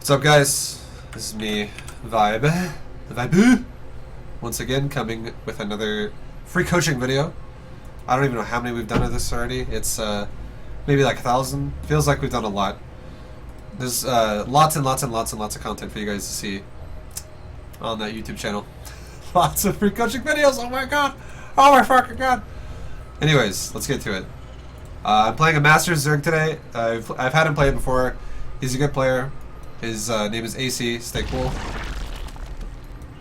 What's up, guys? This is me, Vibe, once again coming with another free coaching video. I don't even know how many we've done of this already. It's maybe like 1,000. Feels like we've done a lot. There's lots and lots and lots and lots of content for you guys to see on that YouTube channel. Lots of free coaching videos. Oh my god! Oh my fucking god! Anyways, let's get to it. I'm playing a Masters Zerg today. I've had him play it before. He's a good player. His name is AC. Stay cool.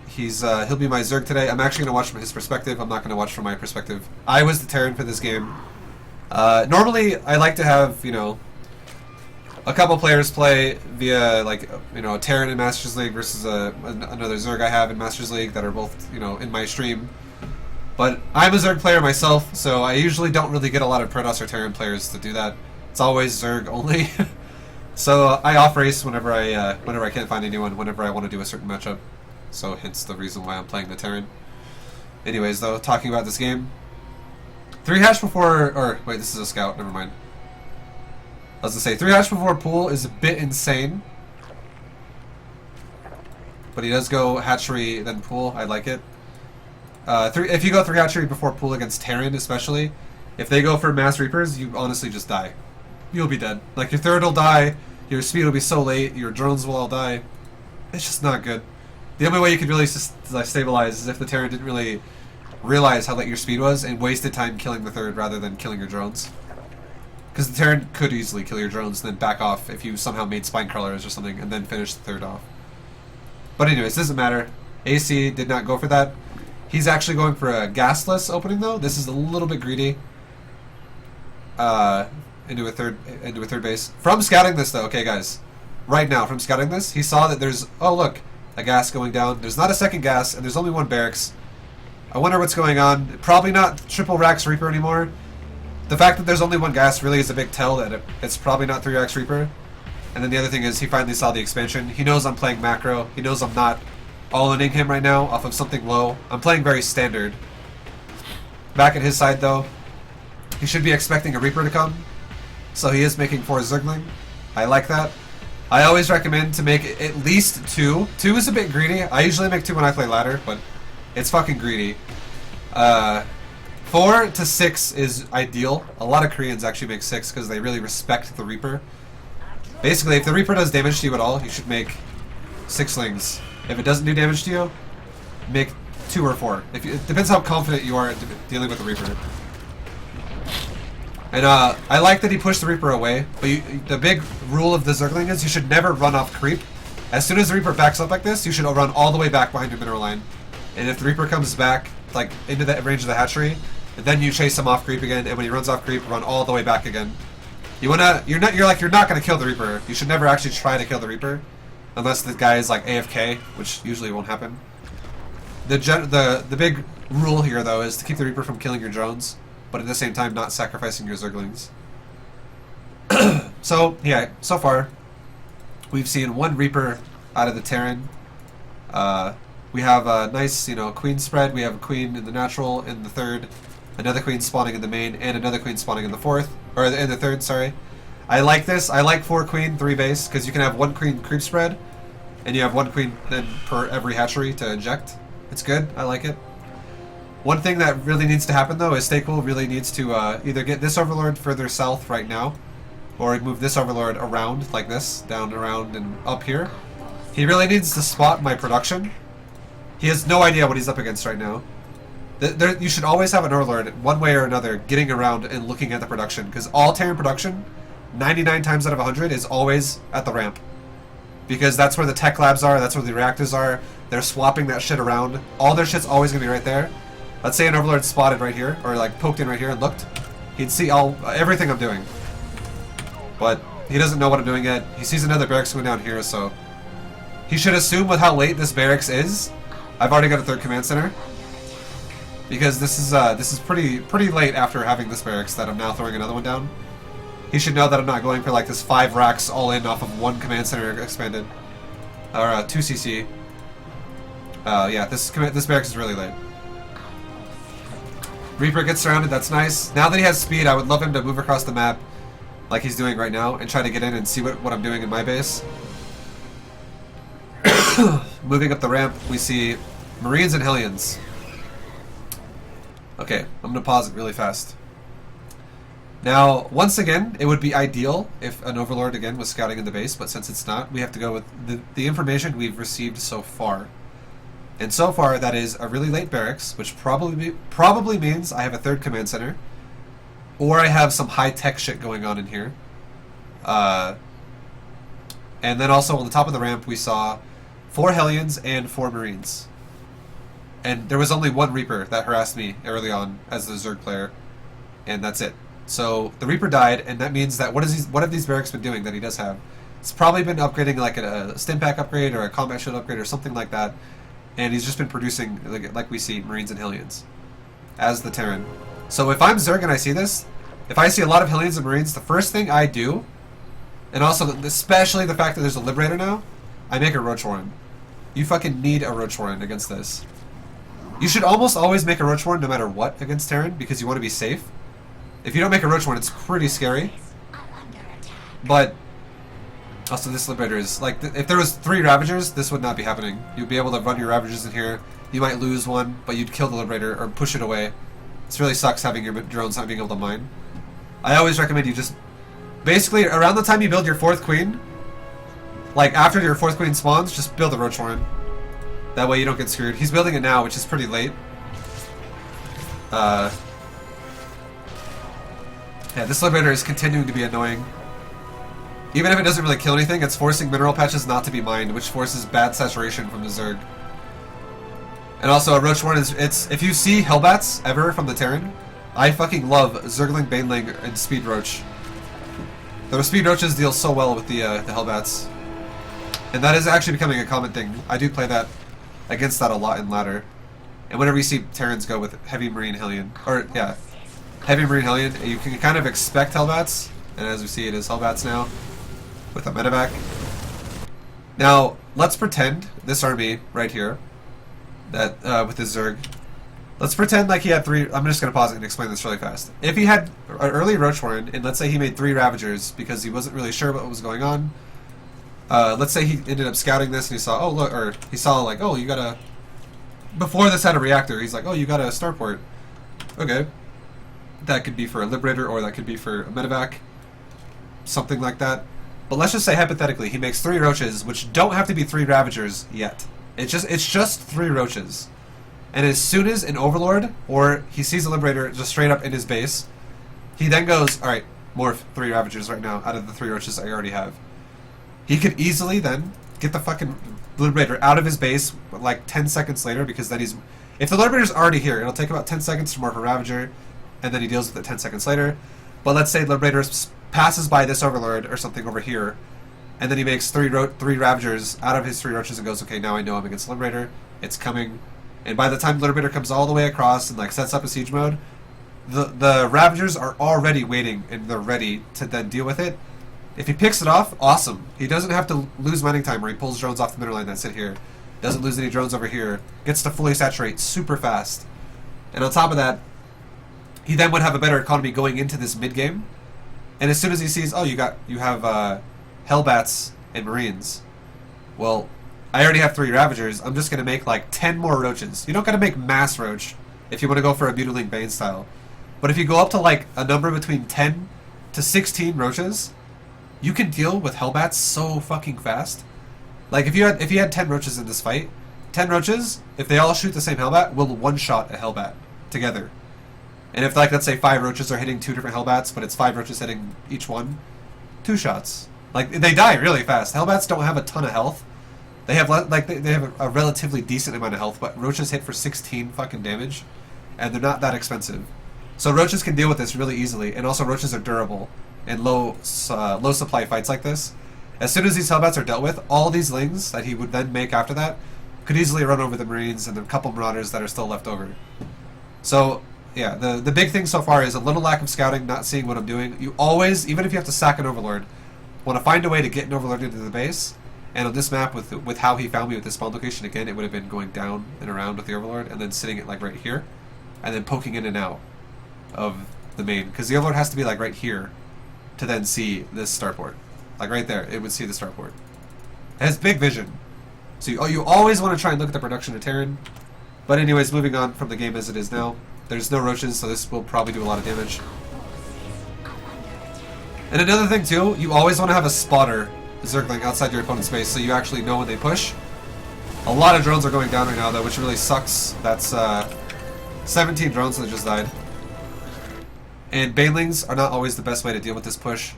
He'll be my Zerg today. I'm actually gonna watch from his perspective. I'm not gonna watch from my perspective. I was the Terran for this game. Normally, I like to have a couple players play via a Terran in Masters League versus another Zerg I have in Masters League that are both in my stream. But I'm a Zerg player myself, so I usually don't really get a lot of Protoss or Terran players to do that. It's always Zerg only. So I off race whenever I can't find anyone, whenever I want to do a certain matchup. So hence the reason why I'm playing the Terran. Anyways, though, talking about this game. 3 hash before, or wait, this is a scout, never mind. I was gonna say, 3 hash before pool is a bit insane. But he does go hatchery, then pool, I like it. If you go 3 hatchery before pool against Terran especially, if they go for Mass Reapers, you honestly just die. You'll be dead. Like, your third will die, your speed will be so late, your drones will all die. It's just not good. The only way you could really stabilize is if the Terran didn't really realize how late your speed was and wasted time killing the third rather than killing your drones. Because the Terran could easily kill your drones and then back off if you somehow made spine crawlers or something and then finish the third off. But anyways, doesn't matter. AC did not go for that. He's actually going for a gasless opening though. This is a little bit greedy. Into a third base. From scouting this though, okay guys. Right now, from scouting this, he saw that there's, oh look, a gas going down. There's not a second gas, and there's only one barracks. I wonder what's going on. Probably not triple Rax Reaper anymore. The fact that there's only one gas really is a big tell that it's probably not 3 Rax Reaper. And then the other thing is he finally saw the expansion. He knows I'm playing macro. He knows I'm not all-inning him right now off of something low. I'm playing very standard. Back at his side though, he should be expecting a Reaper to come. So he is making 4 Zergling. I like that. I always recommend to make at least 2. 2 is a bit greedy. I usually make 2 when I play ladder, but it's fucking greedy. 4 to 6 is ideal. A lot of Koreans actually make 6 because they really respect the Reaper. Basically, if the Reaper does damage to you at all, you should make 6 slings. If it doesn't do damage to you, make 2 or 4. It depends how confident you are dealing with the Reaper. And I like that he pushed the Reaper away, but the big rule of the Zergling is you should never run off creep. As soon as the Reaper backs up like this, you should run all the way back behind your mineral line. And if the Reaper comes back, like, into the range of the hatchery, then you chase him off creep again, and when he runs off creep, run all the way back again. You're not gonna kill the Reaper. You should never actually try to kill the Reaper, unless the guy is like AFK, which usually won't happen. The big rule here though is to keep the Reaper from killing your drones, but at the same time not sacrificing your Zerglings. So, yeah, so far, we've seen 1 Reaper out of the Terran. We have a nice, queen spread. We have a queen in the natural in the third, another queen spawning in the main, and another queen spawning in the fourth, or in the third, sorry. I like this. I like 4 queen, 3 base, because you can have 1 queen creep spread, and you have 1 queen then per every hatchery to inject. It's good. I like it. One thing that really needs to happen though is Stay Cool really needs to either get this Overlord further south right now, or move this Overlord around like this, down, around, and up here. He really needs to spot my production. He has no idea what he's up against right now. You should always have an Overlord, one way or another, getting around and looking at the production, because all Terran production, 99 times out of 100, is always at the ramp. Because that's where the tech labs are, that's where the reactors are, they're swapping that shit around. All their shit's always going to be right there. Let's say an Overlord spotted right here, or like poked in right here and looked. He'd see everything I'm doing. But he doesn't know what I'm doing yet. He sees another barracks going down here, so he should assume with how late this barracks is, I've already got a 3rd command center. Because this is pretty late after having this barracks that I'm now throwing another one down. He should know that I'm not going for like this 5 racks all in off of 1 command center expanded. Or 2 CC. Yeah, this barracks is really late. Reaper gets surrounded, that's nice. Now that he has speed, I would love him to move across the map like he's doing right now and try to get in and see what I'm doing in my base. Moving up the ramp, we see Marines and Hellions. Okay, I'm gonna pause it really fast. Now, once again, it would be ideal if an Overlord again was scouting in the base, but since it's not, we have to go with the information we've received so far. And so far, that is a really late barracks, which probably means I have a third command center, or I have some high-tech shit going on in here. And then also on the top of the ramp, we saw 4 Hellions and 4 Marines. And there was only 1 Reaper that harassed me early on as the Zerg player, and that's it. So the Reaper died, and that means that what have these barracks been doing that he does have? It's probably been upgrading like a stim pack upgrade or a combat shield upgrade or something like that, and he's just been producing, like we see, Marines and Hellions as the Terran. So if I'm Zerg and I see this, if I see a lot of Hellions and Marines, the first thing I do, and also especially the fact that there's a Liberator now, I make a Roach Warren. You fucking need a Roach Warren against this. You should almost always make a Roach Warren no matter what against Terran, because you want to be safe. If you don't make a Roach Warren, it's pretty scary. But also this Liberator is, like, if there was 3 Ravagers, this would not be happening. You'd be able to run your Ravagers in here. You might lose one, but you'd kill the Liberator or push it away. This really sucks having your drones not being able to mine. I always recommend you just, basically, around the time you build your 4th Queen, like after your 4th Queen spawns, just build a Roach Warren. That way you don't get screwed. He's building it now, which is pretty late. Yeah, this Liberator is continuing to be annoying. Even if it doesn't really kill anything, it's forcing mineral patches not to be mined, which forces bad saturation from the Zerg. And also, a Roach Warren is, if you see Hellbats ever from the Terran, I fucking love Zergling, Baneling, and Speed Roach. The Speed Roaches deal so well with the Hellbats. And that is actually becoming a common thing. I do play that against that a lot in ladder. And whenever you see Terrans go with Heavy Marine Hellion, or yeah, Heavy Marine Hellion, you can kind of expect Hellbats, and as we see it is Hellbats now, with a medevac. Now, let's pretend this army right here, that with this Zerg, let's pretend like he had 3, I'm just going to pause it and explain this really fast. If he had an early Roach Warren, and let's say he made 3 Ravagers because he wasn't really sure what was going on, let's say he ended up scouting this and he saw, oh look, or he saw like, oh you got a, before this had a reactor, he's like, oh you got a starport. Okay. That could be for a Liberator or that could be for a medevac. Something like that. But let's just say hypothetically he makes 3 Roaches, which don't have to be 3 Ravagers yet. It's just 3 Roaches. And as soon as an Overlord, or he sees a Liberator just straight up in his base, he then goes, alright, morph 3 Ravagers right now out of the 3 Roaches I already have. He could easily then get the fucking Liberator out of his base like 10 seconds later, because then he's... If the Liberator's already here, it'll take about 10 seconds to morph a Ravager, and then he deals with it 10 seconds later. But let's say Liberator passes by this Overlord or something over here, and then he makes 3 Ravagers out of his 3 Roaches and goes, okay, now I know I'm against Liberator, it's coming. And by the time Liberator comes all the way across and like sets up a siege mode, the Ravagers are already waiting and they're ready to then deal with it. If he picks it off, awesome. He doesn't have to lose mining time where he pulls drones off the middle line that sit here. Doesn't lose any drones over here. Gets to fully saturate super fast. And on top of that, he then would have a better economy going into this mid game. And as soon as he sees, oh, you have Hellbats and Marines. Well, I already have 3 Ravagers. I'm just gonna make like 10 more Roaches. You don't gotta make mass Roach if you want to go for a Mutiling Bane style. But if you go up to like a number between 10 to 16 Roaches, you can deal with Hellbats so fucking fast. Like if you had 10 Roaches in this fight, 10 Roaches, if they all shoot the same Hellbat, will one-shot a Hellbat together. And if, like, let's say 5 Roaches are hitting 2 different Hellbats, but it's 5 Roaches hitting each one, 2 shots. Like, they die really fast. Hellbats don't have a ton of health. They have, like, they have a relatively decent amount of health, but Roaches hit for 16 fucking damage, and they're not that expensive. So Roaches can deal with this really easily, and also Roaches are durable in low supply fights like this. As soon as these Hellbats are dealt with, all these Lings that he would then make after that could easily run over the Marines and the couple Marauders that are still left over. So... yeah, the big thing so far is a little lack of scouting, not seeing what I'm doing. You always, even if you have to sack an Overlord, want to find a way to get an Overlord into the base. And on this map, with how he found me with this spawn location, again, it would have been going down and around with the Overlord, and then sitting it like right here, and then poking in and out of the main. Because the Overlord has to be like right here to then see this starport. Like right there, it would see the starport. It has big vision. So you always want to try and look at the production of Terran. But anyways, moving on from the game as it is now. There's no roaches, so this will probably do a lot of damage. And another thing too, you always want to have a spotter Zergling outside your opponent's base so you actually know when they push. A lot of drones are going down right now though, which really sucks. That's 17 drones that just died. And banelings are not always the best way to deal with this push.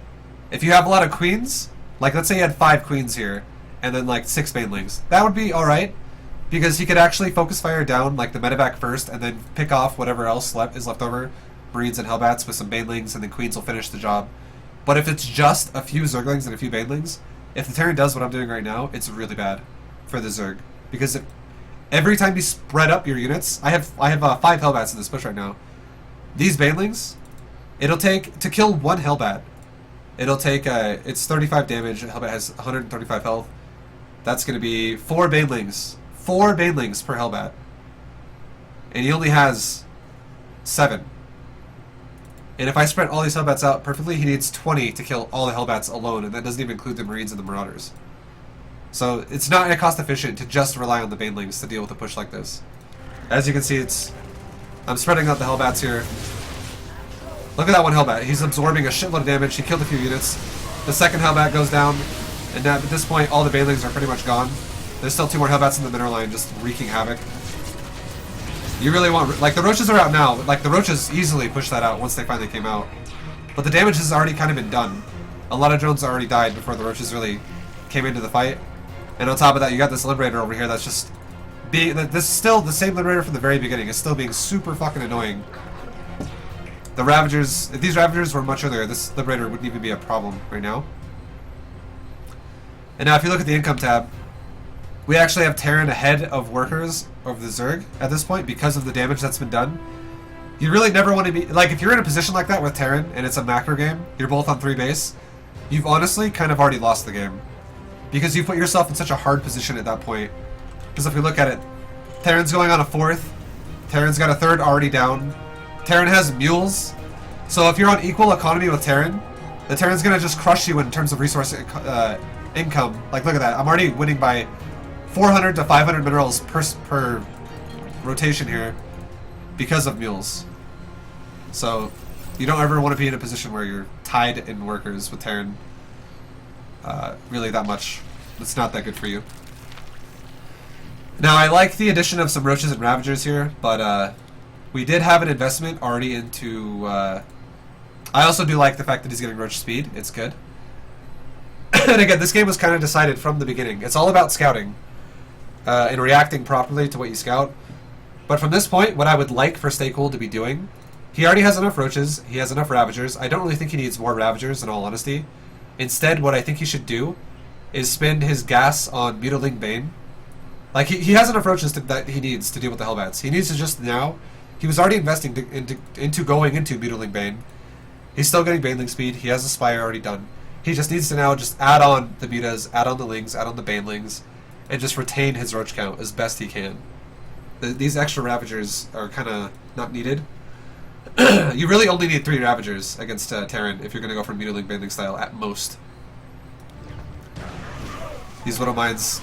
If you have a lot of queens, like let's say you had 5 queens here, and then like 6 banelings, that would be alright, because he could actually focus fire down like the medevac first, and then pick off whatever else is left over, Marines and Hellbats with some banelings, and then queens will finish the job. But if it's just a few Zerglings and a few banelings, if the Terran does what I'm doing right now, it's really bad for the Zerg. Because every time you spread up your units, I have 5 Hellbats in this push right now. These banelings, it'll take, to kill 1 Hellbat, it'll take, it's 35 damage, Hellbat has 135 health. That's going to be 4 banelings. 4 banelings per Hellbat. And he only has 7. And if I spread all these Hellbats out perfectly, he needs 20 to kill all the Hellbats alone, and that doesn't even include the Marines and the Marauders. So it's not cost efficient to just rely on the banelings to deal with a push like this. As you can see, I'm spreading out the Hellbats here. Look at that one Hellbat. He's absorbing a shitload of damage. He killed a few units. The second Hellbat goes down, and at this point, all the banelings are pretty much gone. There's still 2 more Hellbats in the mineral line, just wreaking havoc. You really want, like, the roaches are out now. Like, the roaches easily pushed that out once they finally came out. But the damage has already kind of been done. A lot of drones already died before the roaches really came into the fight. And on top of that, you got this Liberator over here that's just being, this is still the same Liberator from the very beginning. It's still being super fucking annoying. The Ravagers, if these Ravagers were much earlier, this Liberator wouldn't even be a problem right now. And now if you look at the income tab, we actually have Terran ahead of Workers of the Zerg at this point because of the damage that's been done. You really never want to be, like, if you're in a position like that with Terran and it's a macro game, you're both on 3 base, you've honestly kind of already lost the game. Because you put yourself in such a hard position at that point. Because if we look at it, Terran's going on a 4th, Terran's got a 3rd already down, Terran has mules, so if you're on equal economy with Terran, the Terran's going to just crush you in terms of resource income. Like, look at that, I'm already winning by 400 to 500 minerals per rotation here because of mules. So you don't ever want to be in a position where you're tied in Workers with Terran really that much. It's not that good for you. Now I like the addition of some Roaches and Ravagers here, but we did have an investment already into... I also do like the fact that he's getting Roach speed. It's good. And again, this game was kind of decided from the beginning. It's all about scouting. And reacting properly to what you scout. But from this point, what I would like for Stay Cool to be doing, he already has enough Roaches, he has enough Ravagers. I don't really think he needs more Ravagers in all honesty. Instead, what I think he should do is spend his gas on Mutiling Bane. Like, he has enough Roaches that he needs to deal with the Hellbats. He needs to just now, he was already investing into going into Mutiling Bane. He's still getting Baneling speed, he has the Spire already done. He just needs to now just add on the Mutas, add on the Lings, add on the Banelings, and just retain his Roach count as best he can. These extra Ravagers are kind of not needed. You really only need 3 Ravagers against Terran if you're going to go for Mutiling Baneling style at most. These Widow Mines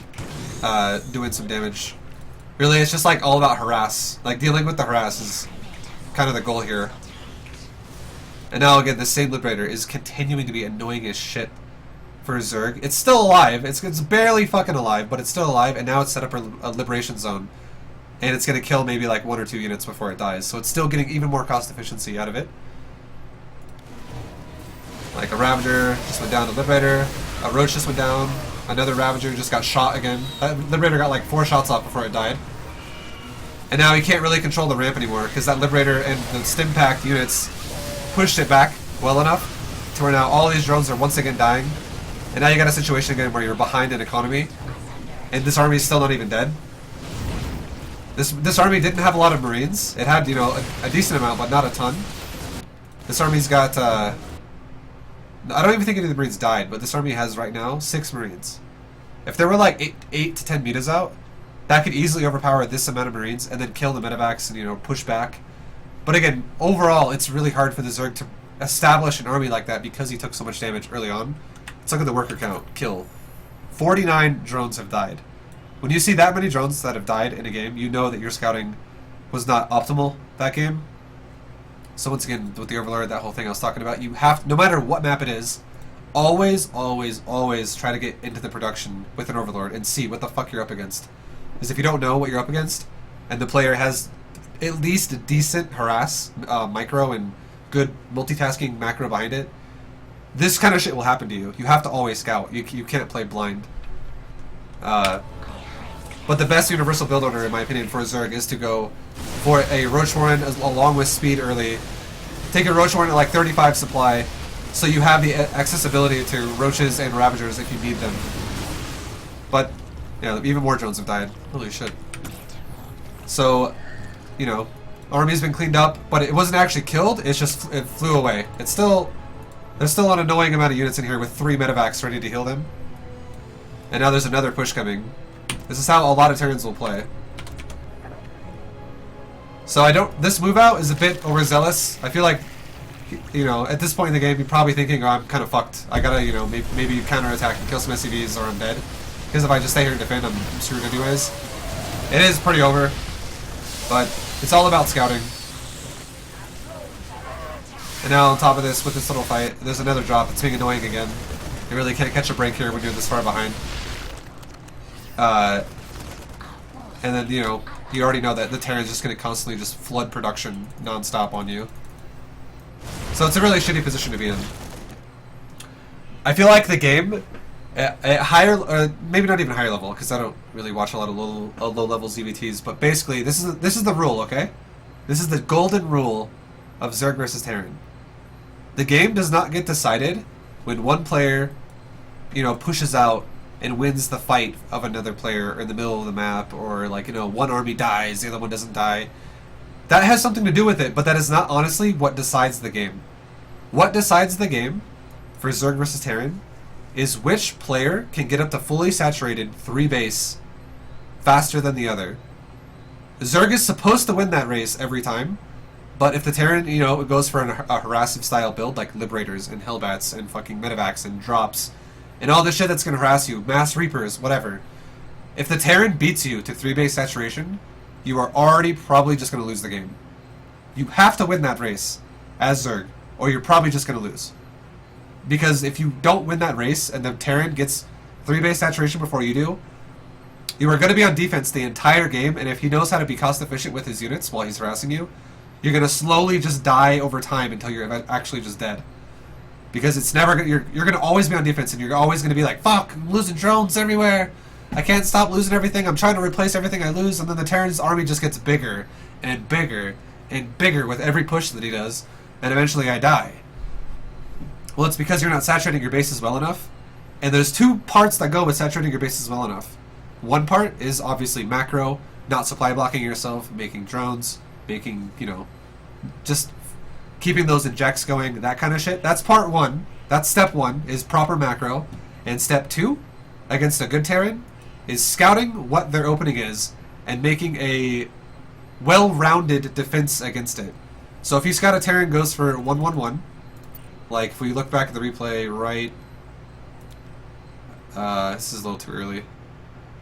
doing some damage. Really, it's just like all about harass. Like, dealing with the harass is kind of the goal here. And now again, this same Liberator is continuing to be annoying as shit for Zerg. It's still alive. It's barely fucking alive, but it's still alive, and now it's set up a Liberation Zone. And it's going to kill maybe like 1 or 2 units before it dies. So it's still getting even more cost efficiency out of it. Like a Ravager just went down to Liberator. A Roach just went down. Another Ravager just got shot again. That Liberator got like 4 shots off before it died. And now he can't really control the ramp anymore because that Liberator and the Stim-packed units pushed it back well enough to where now all these drones are once again dying. And now you got a situation again where you're behind in economy. And this army is still not even dead. This army didn't have a lot of Marines. It had, you know, a decent amount, but not a ton. This army's got, I don't even think any of the Marines died, but this army has right now 6 Marines. If there were like 8 to 10 Mitas out, that could easily overpower this amount of Marines and then kill the medevacs and, you know, push back. But again, overall, it's really hard for the Zerg to establish an army like that because he took so much damage early on. Let's look at the worker count. Kill. 49 drones have died. When you see that many drones that have died in a game, you know that your scouting was not optimal that game. So once again, with the Overlord, that whole thing I was talking about, you have, no matter what map it is, always, always, always try to get into the production with an Overlord and see what the fuck you're up against. Because if you don't know what you're up against, and the player has at least a decent harass, micro, and good multitasking macro behind it, this kind of shit will happen to you. You have to always scout. You can't play blind. But the best universal build order, in my opinion, for Zerg is to go for a Roach Warren along with speed early. Take a Roach Warren at like 35 supply, so you have the accessibility to Roaches and Ravagers if you need them. But, yeah, even more drones have died. Holy shit. So, you know, army's been cleaned up, but it wasn't actually killed, it's just, it flew away. It's still, there's still an annoying amount of units in here with 3 medevacs ready to heal them. And now there's another push coming. This is how a lot of Terrans will play. So I don't, this move out is a bit overzealous. I feel like, you know, at this point in the game, you're probably thinking, oh, I'm kind of fucked. I gotta, you know, maybe counterattack and kill some SCVs or I'm dead. Because if I just stay here and defend, I'm screwed anyways. It is pretty over. But it's all about scouting. And now on top of this, with this little fight, there's another drop. It's being annoying again. You really can't catch a break here when you're this far behind. And then, you know, you already know that the Terran's just going to constantly just flood production non-stop on you. So it's a really shitty position to be in. I feel like the game, at higher, maybe not even higher level, because I don't really watch a lot of low-level ZvTs, but basically, this is the rule, okay? This is the golden rule of Zerg versus Terran. The game does not get decided when one player, you know, pushes out and wins the fight of another player in the middle of the map, or like, you know, one army dies, the other one doesn't die. That has something to do with it, but that is not honestly what decides the game. What decides the game for Zerg versus Terran is which player can get up to fully saturated 3 base faster than the other. Zerg is supposed to win that race every time, but if the Terran, you know, goes for a harassive style build like Liberators and Hellbats and fucking Medevacs and drops, and all the shit that's going to harass you, Mass Reapers, whatever. If the Terran beats you to 3 base saturation, you are already probably just going to lose the game. You have to win that race as Zerg, or you're probably just going to lose. Because if you don't win that race and the Terran gets 3 base saturation before you do, you are going to be on defense the entire game, and if he knows how to be cost efficient with his units while he's harassing you, you're going to slowly just die over time until you're actually just dead. Because it's never you're going to always be on defense, and you're always going to be like, fuck, I'm losing drones everywhere. I can't stop losing everything. I'm trying to replace everything I lose, and then the Terran's army just gets bigger and bigger and bigger with every push that he does, and eventually I die. Well, it's because you're not saturating your bases well enough, and there's 2 parts that go with saturating your bases well enough. One part is obviously macro, not supply blocking yourself, making drones, making, you know, just keeping those injects going, that kind of shit. That's part 1. That's step 1, is proper macro. And step 2, against a good Terran, is scouting what their opening is and making a well-rounded defense against it. So if you scout a Terran goes for 1-1-1, like if we look back at the replay, right... this is a little too early.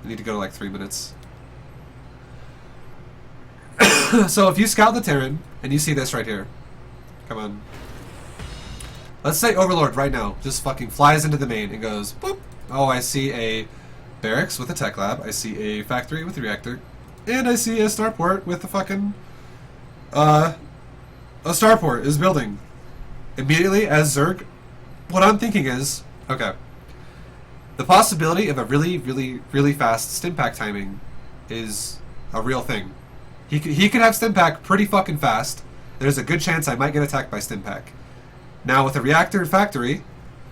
I need to go to like 3 minutes. So if you scout the Terran, and you see this right here, come on. Let's say Overlord right now just fucking flies into the main and goes, boop. Oh, I see a barracks with a tech lab. I see a factory with a reactor. And I see a starport with a fucking... a starport is building. Immediately, as Zerg, what I'm thinking is, okay, the possibility of a really, really, really fast stim pack timing is a real thing. He could have stim pack pretty fucking fast. There's a good chance I might get attacked by stim pack. Now with a reactor factory,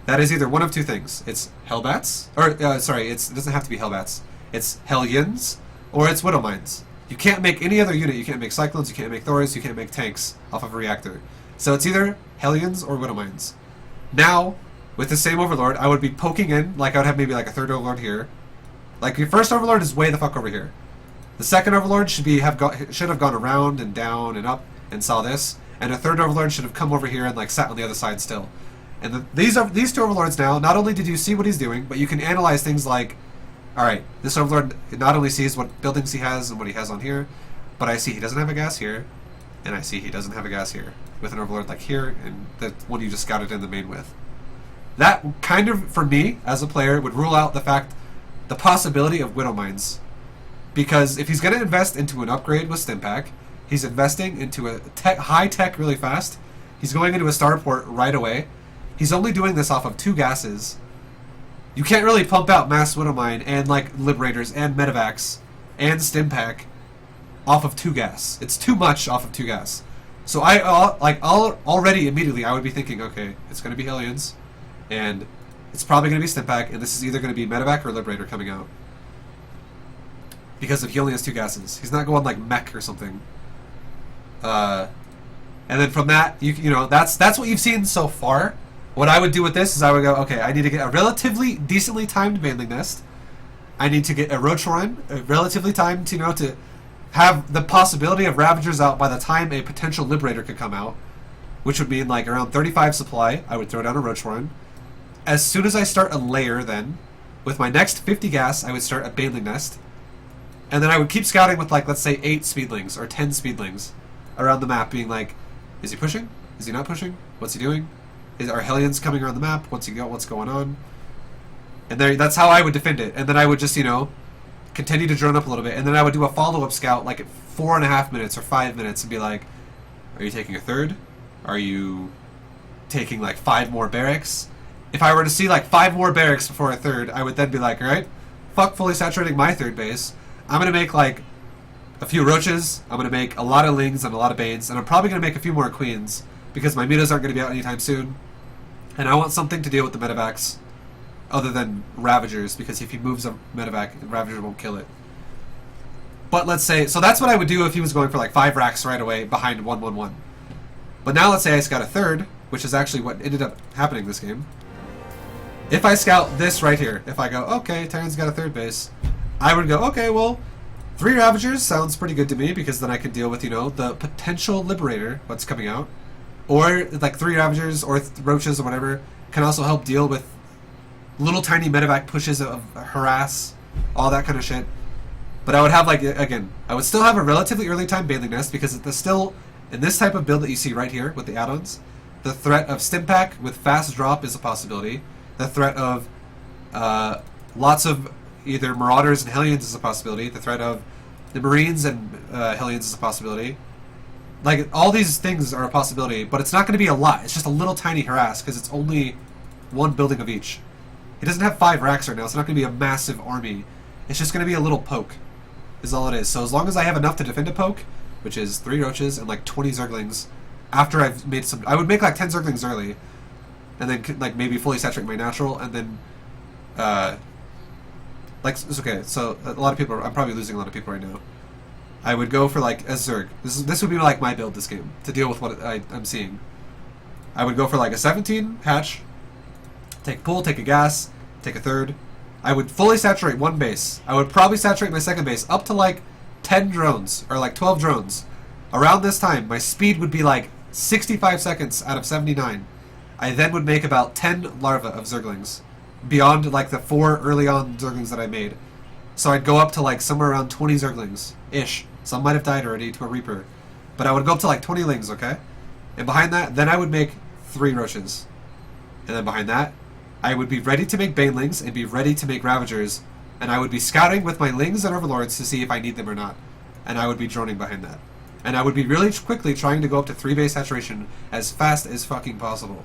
that is either one of 2 things. It's Hellbats, or sorry, it doesn't have to be Hellbats. It's Hellions, or it's Widow Mines. You can't make any other unit. You can't make Cyclones, you can't make Thors, you can't make tanks off of a reactor. So it's either Hellions or Widow Mines. Now, with the same Overlord, I would be poking in, like I would have maybe like a 3rd Overlord here. Like your first Overlord is way the fuck over here. The second Overlord should have gone around and down and up and saw this, and a 3rd Overlord should have come over here and like sat on the other side still. And these 2 Overlords now, not only did you see what he's doing, but you can analyze things like, Alright, this Overlord not only sees what buildings he has and what he has on here, but I see he doesn't have a gas here, and I see he doesn't have a gas here, with an Overlord like here, and the one you just scouted in the main with. That kind of, for me, as a player, would rule out the possibility of Widow Mines. Because if he's going to invest into an upgrade with Stimpack, he's investing into a high tech really fast, he's going into a starport right away, he's only doing this off of 2 gases. You can't really pump out Mass Widow Mine and like Liberators and Medivacs and Stimpack off of 2 gas. It's too much off of 2 gas. So already immediately I would be thinking, okay, it's going to be Hellions, and it's probably going to be Stimpack, and this is either going to be Medivac or Liberator coming out. Because if he only has 2 gases. He's not going like Mech or something. And then from that, you know, that's what you've seen so far. What I would do with this is I would go, okay, I need to get a relatively decently timed Baneling Nest. I need to get a Roach Run, relatively timed, you know, to have the possibility of Ravagers out by the time a potential Liberator could come out, which would mean like around 35 supply. I would throw down a Roach Run. As soon as I start a layer, then, with my next 50 gas, I would start a Baneling Nest. And then I would keep scouting with, like, let's say 8 Speedlings or 10 Speedlings around the map, being like, is he pushing? Is he not pushing? What's he doing? Are Hellions coming around the map? What's going on? And that's how I would defend it. And then I would just, you know, continue to drone up a little bit. And then I would do a follow-up scout, like, at 4.5 minutes or 5 minutes and be like, are you taking a third? Are you taking, like, 5 more barracks? If I were to see, like, 5 more barracks before a third, I would then be like, alright, fuck fully saturating my third base. I'm going to make, like, a few Roaches, I'm going to make a lot of Lings and a lot of Banes, and I'm probably going to make a few more Queens, because my Mutas aren't going to be out anytime soon. And I want something to deal with the Medivacs, other than Ravagers, because if he moves a Medivac, Ravager won't kill it. But let's say, so that's what I would do if he was going for, like, 5 racks right away behind 1-1-1. But now let's say I scout a third, which is actually what ended up happening this game. If I scout this right here, if I go, okay, Terrans got a third base, I would go, okay, well, 3 Ravagers sounds pretty good to me, because then I can deal with, you know, the potential Liberator, what's coming out. Or, like, 3 Ravagers or Roaches or whatever can also help deal with little tiny Medivac pushes of Harass, all that kind of shit. But I would have, like, again, I would still have a relatively early time Baneling Nest, because it's still, in this type of build that you see right here with the add-ons, the threat of Stimpack with fast drop is a possibility. The threat of lots of either Marauders and Hellions is a possibility. The threat of the Marines and Hellions is a possibility. Like, all these things are a possibility, but it's not going to be a lot. It's just a little tiny harass, because it's only 1 building of each. He doesn't have 5 racks right now. It's not going to be a massive army. It's just going to be a little poke, is all it is. So as long as I have enough to defend a poke, which is 3 Roaches and like 20 Zerglings, after I've made some... I would make like 10 Zerglings early, and then like maybe fully saturate my natural, and then... like, it's okay, so a lot of people... I'm probably losing a lot of people right now. I would go for like a Zerg. This would be like my build this game, to deal with what I'm seeing. I would go for like a 17 hatch, take a pull, take a gas, take a third. I would fully saturate 1 base. I would probably saturate my second base up to like 10 drones, or like 12 drones. Around this time, my speed would be like 65 seconds out of 79. I then would make about 10 larvae of Zerglings, beyond like the 4 early on Zerglings that I made. So I'd go up to like somewhere around 20 Zerglings-ish. Some might have died already to a Reaper. But I would go up to like 20 Lings, okay? And behind that, then I would make 3 Roaches. And then behind that, I would be ready to make Banelings and be ready to make Ravagers. And I would be scouting with my Lings and Overlords to see if I need them or not. And I would be droning behind that. And I would be really quickly trying to go up to 3 base saturation as fast as fucking possible.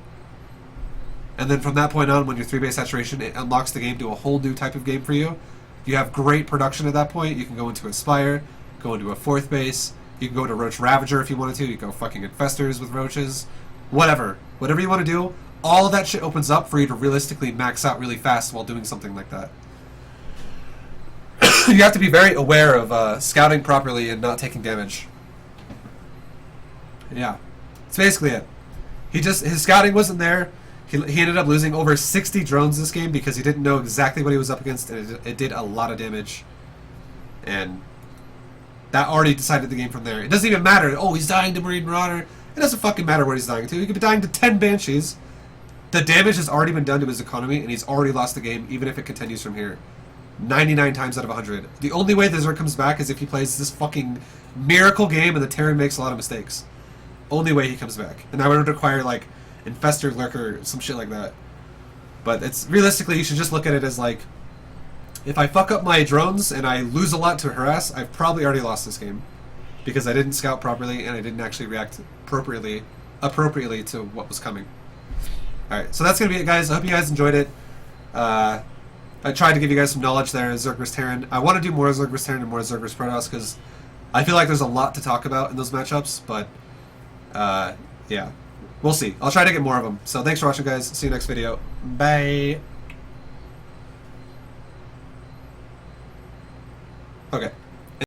And then from that point on, when you're 3 base saturation, it unlocks the game to a whole new type of game for you. You have great production at that point. You can go into Aspire, go into a 4th base. You can go to Roach Ravager if you wanted to. You can go fucking Infestors with Roaches. Whatever. Whatever you want to do, all of that shit opens up for you to realistically max out really fast while doing something like that. You have to be very aware of scouting properly and not taking damage. Yeah. That's basically it. His scouting wasn't there. He ended up losing over 60 drones this game because he didn't know exactly what he was up against, and it did a lot of damage. And that already decided the game from there. It doesn't even matter. Oh, he's dying to Marine Marauder. It doesn't fucking matter what he's dying to. He could be dying to 10 Banshees. The damage has already been done to his economy, and he's already lost the game, even if it continues from here. 99 times out of 100. The only way the Zerg comes back is if he plays this fucking miracle game and the Terran makes a lot of mistakes. Only way he comes back. And that would require, like, Infestor, Lurker, some shit like that. But it's realistically, you should just look at it as, like, if I fuck up my drones and I lose a lot to harass, I've probably already lost this game. Because I didn't scout properly and I didn't actually react appropriately to what was coming. Alright, so that's going to be it, guys. I hope you guys enjoyed it. I tried to give you guys some knowledge there, Zerg vs. Terran. I want to do more Zerg vs. Terran and more Zerg vs. Protoss, because I feel like there's a lot to talk about in those matchups, but, yeah. We'll see. I'll try to get more of them. So thanks for watching, guys. See you next video. Bye! Okay.